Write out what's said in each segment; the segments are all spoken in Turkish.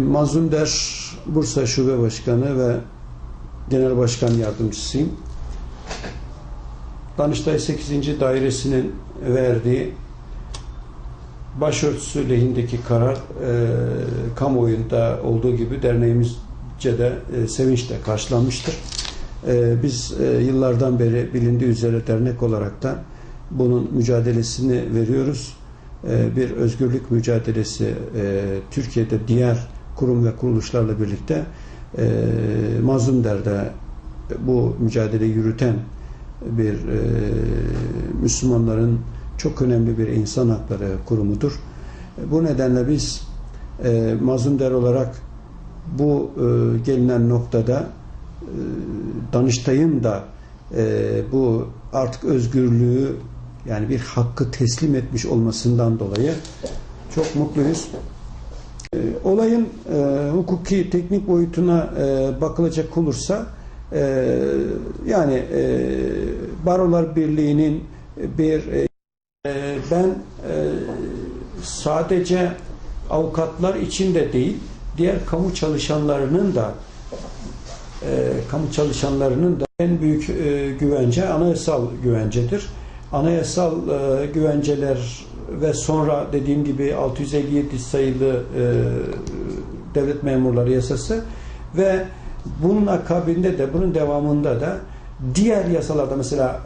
Mazlum Der Bursa Şube Başkanı ve Genel Başkan Yardımcısıyım. Danıştay 8. Dairesi'nin verdiği başörtüsü lehindeki karar kamuoyunda olduğu gibi derneğimizce de sevinçle karşılanmıştır. Biz yıllardan beri bilindiği üzere dernek olarak da bunun mücadelesini veriyoruz. Bir özgürlük mücadelesi Türkiye'de diğer kurum ve kuruluşlarla birlikte Mazlum Der'de bu mücadeleyi yürüten bir Müslümanların çok önemli bir insan hakları kurumudur. Bu nedenle biz Mazlum Der olarak bu gelinen noktada Danıştay'ın da bu artık özgürlüğü, yani bir hakkı teslim etmiş olmasından dolayı çok mutluyuz. Olayın hukuki teknik boyutuna bakılacak olursa yani Barolar Birliği'nin ben sadece avukatlar için de değil, diğer kamu çalışanlarının da en büyük güvence anayasal güvencedir. Anayasal güvenceler ve sonra dediğim gibi 657 sayılı devlet memurları yasası ve bunun akabinde de, bunun devamında da diğer yasalarda, mesela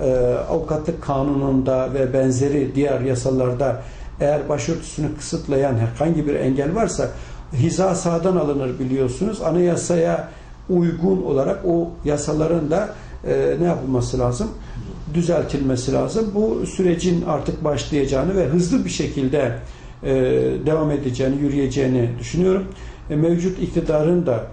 avukatlık kanununda ve benzeri diğer yasalarda eğer başörtüsünü kısıtlayan herhangi bir engel varsa hiza sahadan alınır, biliyorsunuz. Anayasaya uygun olarak o yasaların da ne yapılması lazım? Düzeltilmesi lazım. Bu sürecin artık başlayacağını ve hızlı bir şekilde devam edeceğini, yürüyeceğini düşünüyorum. Mevcut iktidarın da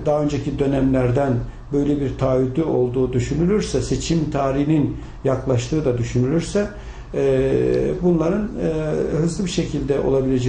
daha önceki dönemlerden böyle bir taahhüdü olduğu düşünülürse, seçim tarihinin yaklaştığı da düşünülürse bunların hızlı bir şekilde olabileceği